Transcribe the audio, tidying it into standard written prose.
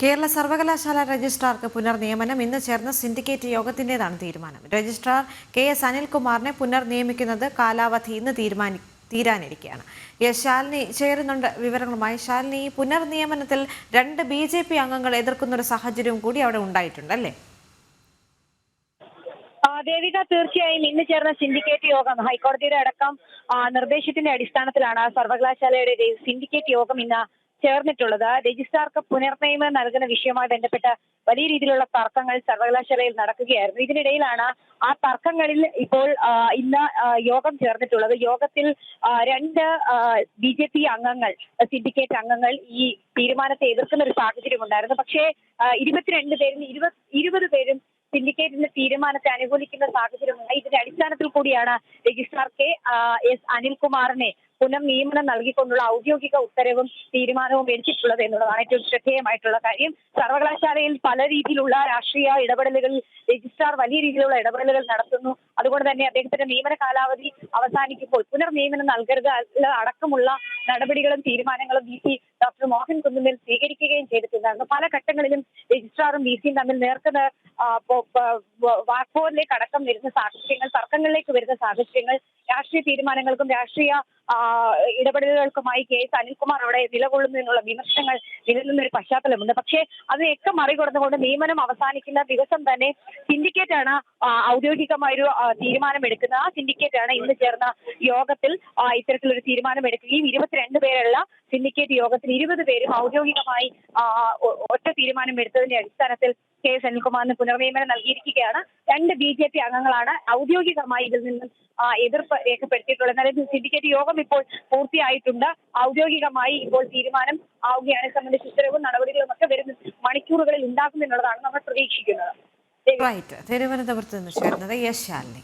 കേരള സർവകലാശാല രജിസ്ട്രാർക്ക് പുനർനിയമനം ഇന്ന് ചേർന്ന സിൻഡിക്കേറ്റ് യോഗത്തിന്റേതാണ് തീരുമാനം. Registrar KS. അനിൽകുമാറിനെ പുനർനിയമിക്കുന്നത് കാലാവധി ഇന്ന് തീരാനിരിക്കുകയാണ്. ശാലിനി ചേരുന്നുണ്ട് വിവരങ്ങളുമായി. ശാലിനി, ഈ പുനർനിയമനത്തിൽ 2 BJP അംഗങ്ങൾ എതിർക്കുന്ന ഒരു സാഹചര്യവും കൂടി അവിടെ ഉണ്ടായിട്ടുണ്ടല്ലേ? ദേവിക, തീർച്ചയായും ഇന്ന് ചേർന്ന സിൻഡിക്കേറ്റ് യോഗം ഹൈക്കോടതിയുടെ അടക്കം നിർദ്ദേശത്തിന്റെ അടിസ്ഥാനത്തിലാണ് സർവകലാശാലയുടെ സിൻഡിക്കേറ്റ് യോഗം ഇന്ന് ചേർന്നിട്ടുള്ളത്. രജിസ്ട്രാർക്ക് പുനർനിയമനം നൽകുന്ന വിഷയവുമായി ബന്ധപ്പെട്ട് വലിയ രീതിയിലുള്ള തർക്കങ്ങൾ സർവകലാശാലയിൽ നടക്കുകയായിരുന്നു. ഇതിനിടയിലാണ് ആ തർക്കങ്ങളിൽ ഇപ്പോൾ ഇന്ന് യോഗം ചേർന്നിട്ടുള്ളത്. യോഗത്തിൽ 2 BJP അംഗങ്ങൾ, സിൻഡിക്കേറ്റ് അംഗങ്ങൾ ഈ തീരുമാനത്തെ എതിർക്കുന്ന ഒരു സാഹചര്യം ഉണ്ടായിരുന്നു. പക്ഷേ 22 പേരും 20 പേരും സിൻഡിക്കേറ്റിന്റെ തീരുമാനത്തെ അനുകൂലിക്കുന്ന സാഹചര്യമുണ്ടായി. ഇതിന്റെ അടിസ്ഥാനത്തിൽ കൂടിയാണ് രജിസ്ട്രാർ കെ.എസ്. അനിൽകുമാറിനെ പുനർനിയമനം നൽകിക്കൊണ്ടുള്ള ഔദ്യോഗിക ഉത്തരവും തീരുമാനവും എടുത്തിട്ടുള്ളത് എന്നുള്ളതാണ് ഏറ്റവും ശ്രദ്ധേയമായിട്ടുള്ള കാര്യം. സർവകലാശാലയിൽ പല രീതിയിലുള്ള രാഷ്ട്രീയ ഇടപെടലുകളിൽ രജിസ്ട്രാർ വലിയ രീതിയിലുള്ള ഇടപെടലുകൾ നടത്തുന്നു. അതുകൊണ്ട് തന്നെ അദ്ദേഹത്തിന്റെ നിയമന കാലാവധി അവസാനിക്കുമ്പോൾ പുനർനിയമനം നൽകരുത് അടക്കമുള്ള നടപടികളും തീരുമാനങ്ങളും VC ഡോക്ടർ മോഹൻ കുന്നുമേൽ സ്വീകരിക്കുകയും ചെയ്തിട്ടുണ്ടായിരുന്നു. പല ഘട്ടങ്ങളിലും രജിസ്ട്രാറും VCയും തമ്മിൽ നേർക്കുനേർ വാക്പോരിലേക്ക് അടക്കം വരുന്ന സാഹചര്യങ്ങൾ, തർക്കങ്ങളിലേക്ക് വരുന്ന സാഹചര്യങ്ങൾ, രാഷ്ട്രീയ തീരുമാനങ്ങൾക്കും രാഷ്ട്രീയ ഇടപെടലുകൾക്കുമായി കെ.എസ്. അനിൽകുമാർ അവിടെ നിലകൊള്ളുന്നു എന്നുള്ള വിമർശനങ്ങൾ നിലനിന്ന ഒരു പശ്ചാത്തലമുണ്ട്. പക്ഷേ അതിനെയൊക്കെ മറികടന്നുകൊണ്ട് നിയമനം അവസാനിക്കുന്ന ദിവസം തന്നെ സിൻഡിക്കേറ്റാണ് ഔദ്യോഗികമായൊരു തീരുമാനമെടുക്കുന്നത്. ആ സിൻഡിക്കേറ്റാണ് ഇന്ന് ചേർന്ന യോഗത്തിൽ ഇത്തരത്തിലൊരു തീരുമാനമെടുക്കുകയും 22 പേരുള്ള സിൻഡിക്കേറ്റ് യോഗത്തിൽ 20 പേരും ഔദ്യോഗികമായി ഒറ്റ തീരുമാനമെടുത്തതിന്റെ അടിസ്ഥാനത്തിൽ കെ.എസ്. അനിൽകുമാറിന് പുനർനിയമനം നൽകിയിരിക്കുകയാണ്. 2 BJP അംഗങ്ങളാണ് ഔദ്യോഗികമായി ഇതിൽ നിന്നും എതിർപ്പ് രേഖപ്പെടുത്തിയിട്ടുള്ളത്. എന്നാൽ സിൻഡിക്കേറ്റ് യോഗം ഇപ്പോൾ പൂർത്തിയായിട്ടുണ്ട്. ഔദ്യോഗികമായി ഇപ്പോൾ തീരുമാനം ആവുകയാണ്. സംബന്ധിച്ച് ഉത്തരവും നടപടികളും ഒക്കെ വരുന്ന മണിക്കൂറുകളിൽ ഉണ്ടാകും എന്നുള്ളതാണ് നമ്മൾ പ്രതീക്ഷിക്കുന്നത്. തിരുവനന്തപുരത്ത് നിന്ന് ചേർന്നത് ശാലിനി.